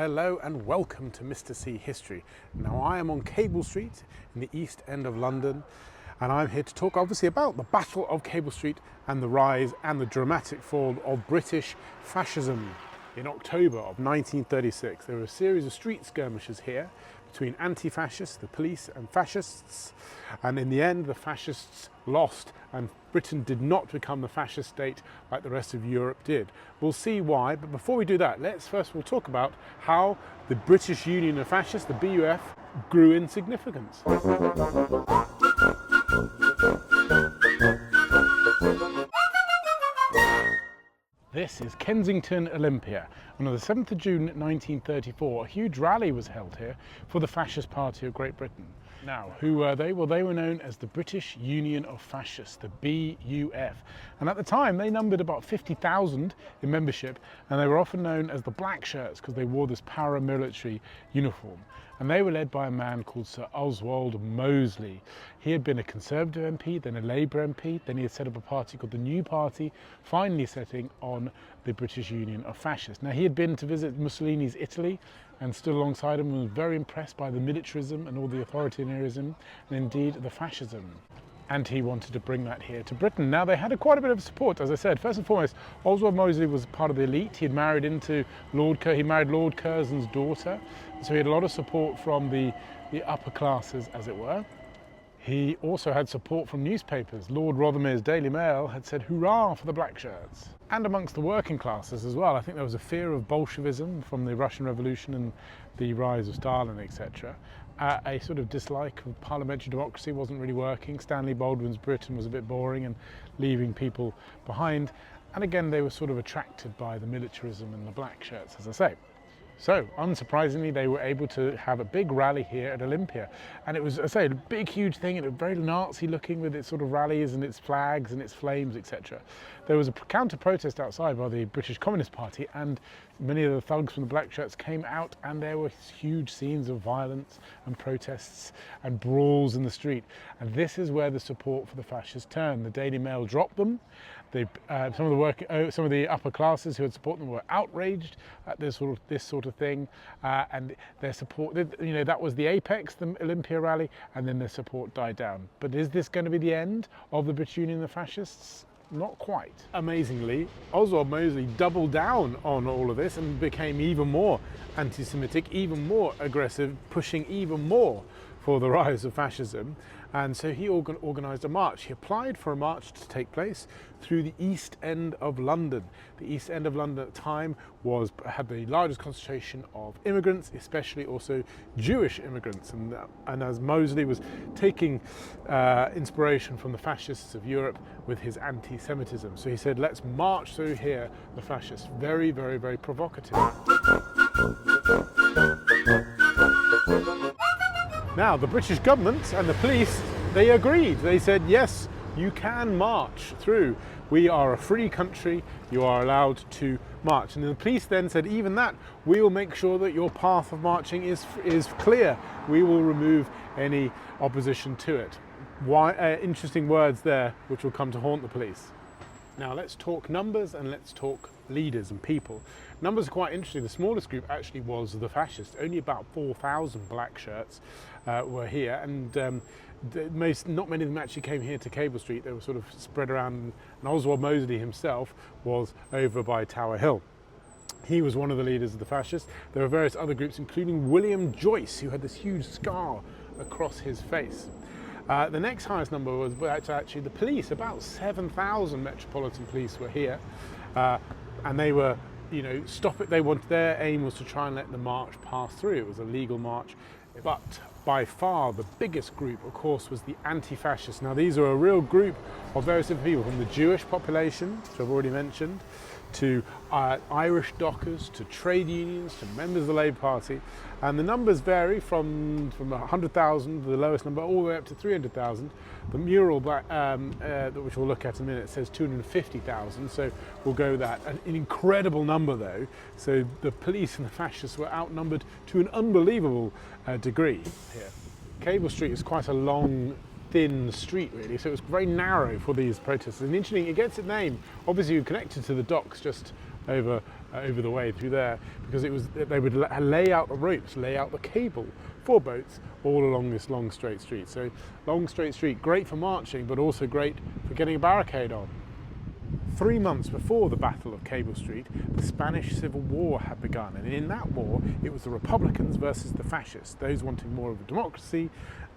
Hello and welcome to Mr. C History. Now I am on Cable Street in the East End of London, and I'm here to talk obviously about the Battle of Cable Street and the rise and the dramatic fall of British fascism. In October of 1936 there were a series of street skirmishes here between anti-fascists, the police, and fascists, and in the end the fascists lost and Britain did not become the fascist state like the rest of Europe did. We'll see why, but before we do that, let's first of all talk about how the British Union of Fascists, the BUF, grew in significance. This is Kensington Olympia, and on the 7th of June 1934 a huge rally was held here for the Fascist Party of Great Britain. Now, who were they? Well, they were known as the British Union of Fascists, the BUF, and at the time they numbered about 50,000 in membership, and they were often known as the Blackshirts because they wore this paramilitary uniform. And they were led by a man called Sir Oswald Mosley. He had been a Conservative MP, then a Labour MP, then he had set up a party called the New Party, finally setting on the British Union of Fascists. Now, he had been to visit Mussolini's Italy and stood alongside him and was very impressed by the militarism and all the authoritarianism and indeed the fascism. And he wanted to bring that here to Britain. Now, they had quite a bit of support, as I said. First and foremost, Oswald Mosley was part of the elite. He had married into he married Lord Curzon's daughter, so he had a lot of support from the upper classes, as it were. He also had support from newspapers. Lord Rothermere's Daily Mail had said, "Hurrah for the Blackshirts." And amongst the working classes as well. I think there was a fear of Bolshevism from the Russian Revolution and the rise of Stalin, etc. A sort of dislike of parliamentary democracy wasn't really working. Stanley Baldwin's Britain was a bit boring and leaving people behind. And again, they were sort of attracted by the militarism and the Blackshirts, as I say. So, unsurprisingly, they were able to have a big rally here at Olympia. And it was, I say, a big, huge thing, and it was very Nazi-looking with its sort of rallies and its flags and its flames, etc. There was a counter-protest outside by the British Communist Party, and many of the thugs from the Blackshirts came out, and there were huge scenes of violence and protests and brawls in the street. And this is where the support for the fascists turned. The Daily Mail dropped them. Some of the upper classes who had supported them were outraged at this sort of thing, and their support. That was the apex, the Olympia rally, and then their support died down. But is this going to be the end of the British Union of Fascists? Not quite. Amazingly, Oswald Mosley doubled down on all of this and became even more anti-Semitic, even more aggressive, pushing even more for the rise of fascism. And so he organised a march. He applied for a march to take place through the East End of London. The East End of London at the time had the largest concentration of immigrants, especially also Jewish immigrants. And as Mosley was taking inspiration from the fascists of Europe with his anti-Semitism. So he said, let's march through here, the fascists. Very, very, very provocative. Now, the British government and the police, they agreed. They said, yes, you can march through. We are a free country. You are allowed to march. And the police then said, even that, we will make sure that your path of marching is clear. We will remove any opposition to it. Interesting words there, which will come to haunt the police. Now, let's talk numbers and let's talk leaders and people. Numbers are quite interesting. The smallest group actually was the fascists. Only about 4,000 Blackshirts were here, and not many of them actually came here to Cable Street. They were sort of spread around, and Oswald Mosley himself was over by Tower Hill. He was one of the leaders of the fascists. There were various other groups, including William Joyce, who had this huge scar across his face. The next highest number was actually the police. About 7,000 Metropolitan Police were here, and they were, their aim was to try and let the march pass through. It was a legal march, but by far the biggest group, of course, was the anti-fascists. Now, these are a real group of various different people, from the Jewish population, which I've already mentioned, to Irish dockers, to trade unions, to members of the Labour Party. And the numbers vary from 100,000, the lowest number, all the way up to 300,000. The Mural, which we'll look at in a minute, says 250,000, so we'll go with that. An incredible number, though. So the police and the fascists were outnumbered to an unbelievable degree here. Cable Street is quite a long, thin street, really, so it was very narrow for these protesters. And interesting, it gets its name, obviously connected to the docks just over the way through there, because they would lay out the ropes, lay out the cable for boats all along this long straight street. So long straight street, great for marching, but also great for getting a barricade on. 3 months before the Battle of Cable Street, the Spanish Civil War had begun, and in that war it was the Republicans versus the fascists, those wanting more of a democracy,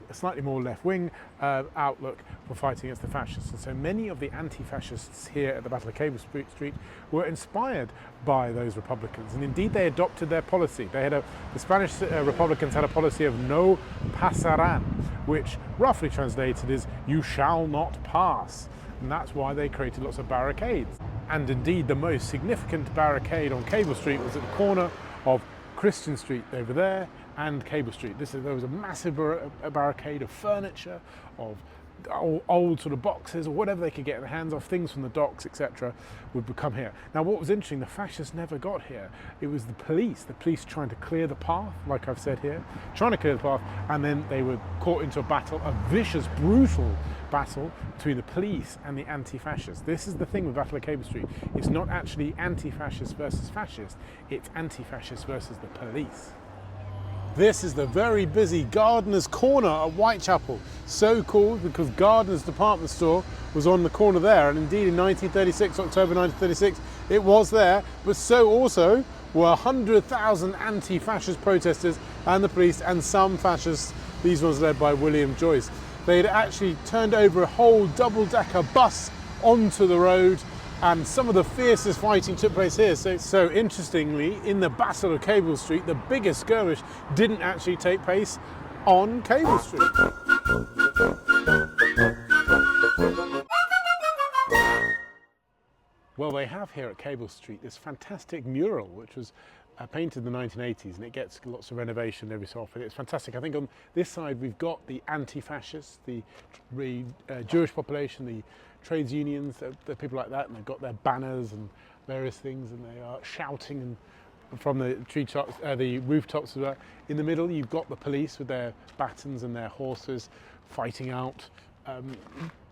a slightly more left-wing outlook, for fighting against the fascists. And so many of the anti-fascists here at the Battle of Cable Street were inspired by those Republicans, and indeed they adopted their policy. The Spanish Republicans had a policy of no pasarán, which roughly translated is "you shall not pass." And that's why they created lots of barricades. And indeed the most significant barricade on Cable Street was at the corner of Christian Street over there and Cable Street. There was a massive barricade of furniture, of old sort of boxes or whatever they could get their hands off, things from the docks, etc., would come here. Now what was interesting, the fascists never got here. It was the police trying to clear the path, like I've said here, trying to clear the path, and then they were caught into a battle, a vicious, brutal battle between the police and the anti-fascists. This is the thing with Battle of Cable Street. It's not actually anti-fascists versus fascists, it's anti-fascists versus the police. This is the very busy Gardener's Corner at Whitechapel. So called because Gardener's department store was on the corner there, and indeed in 1936, October 1936, it was there, but so also were 100,000 anti-fascist protesters and the police, and some fascists, these ones led by William Joyce. They had actually turned over a whole double-decker bus onto the road, and some of the fiercest fighting took place here. So interestingly, in the Battle of Cable Street, the biggest skirmish didn't actually take place on Cable Street. Well, they have here at Cable Street this fantastic mural, which was painted in the 1980s, and it gets lots of renovation every so often. It's fantastic. I think on this side we've got the anti-fascists, the Jewish population, the trades unions, the people like that, and they've got their banners and various things, and they are shouting and from the treetops, the rooftops as well. In the middle you've got the police with their batons and their horses fighting out,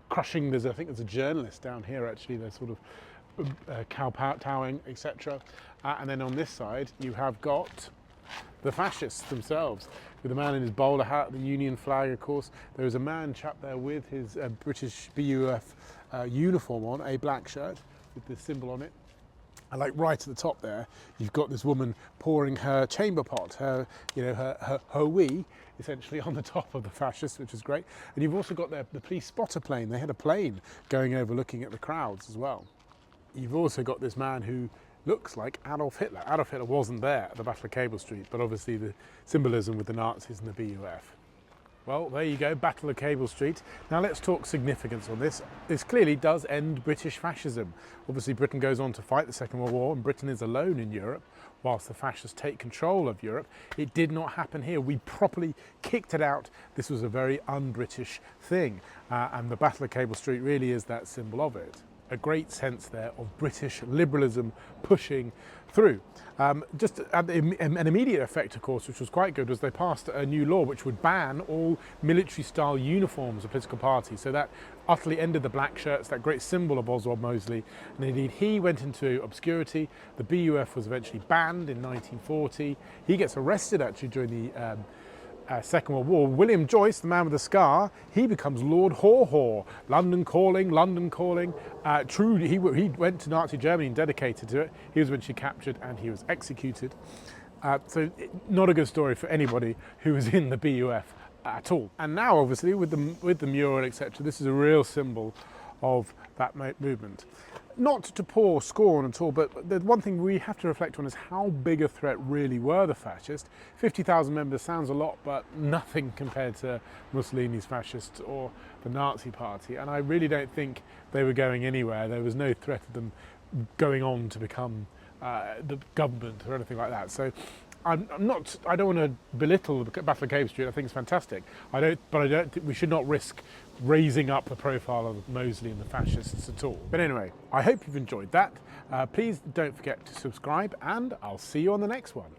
crushing. I think there's a journalist down here actually. They're sort of kowtowing, etc. And then on this side you have got the fascists themselves, with a man in his bowler hat, the Union flag, of course. There is a chap there with his British BUF uniform on, a black shirt with the symbol on it. And like right at the top there, you've got this woman pouring her chamber pot, her wee, essentially on the top of the fascists, which is great. And you've also got the police spotter plane. They had a plane going over looking at the crowds as well. You've also got this man who looks like Adolf Hitler. Adolf Hitler wasn't there at the Battle of Cable Street, but obviously the symbolism with the Nazis and the BUF. Well, there you go, Battle of Cable Street. Now let's talk significance on this. This clearly does end British fascism. Obviously Britain goes on to fight the Second World War, and Britain is alone in Europe whilst the fascists take control of Europe. It did not happen here. We properly kicked it out. This was a very un-British thing, and the Battle of Cable Street really is that symbol of it. A great sense there of British liberalism pushing through. Just an immediate effect, of course, which was quite good, was they passed a new law which would ban all military-style uniforms of political parties. So that utterly ended the Blackshirts, that great symbol of Oswald Mosley. And indeed, he went into obscurity. The BUF was eventually banned in 1940. He gets arrested, actually, during the Second World War. William Joyce, the man with the scar, he becomes Lord Haw-Haw. London calling, London calling. True, he went to Nazi Germany and dedicated to it. He was eventually captured and he was executed. So not a good story for anybody who was in the BUF at all. And now, obviously, with the mural, etc., this is a real symbol of that movement. Not to pour scorn at all, but the one thing we have to reflect on is how big a threat really were the fascists. 50,000 members sounds a lot, but nothing compared to Mussolini's fascists or the Nazi Party. And I really don't think they were going anywhere. There was no threat of them going on to become the government or anything like that. So I don't want to belittle the Battle of Cable Street. I think it's fantastic. But I don't think we should not risk raising up the profile of Mosley and the fascists at all. But anyway, I hope you've enjoyed that. Please don't forget to subscribe, and I'll see you on the next one.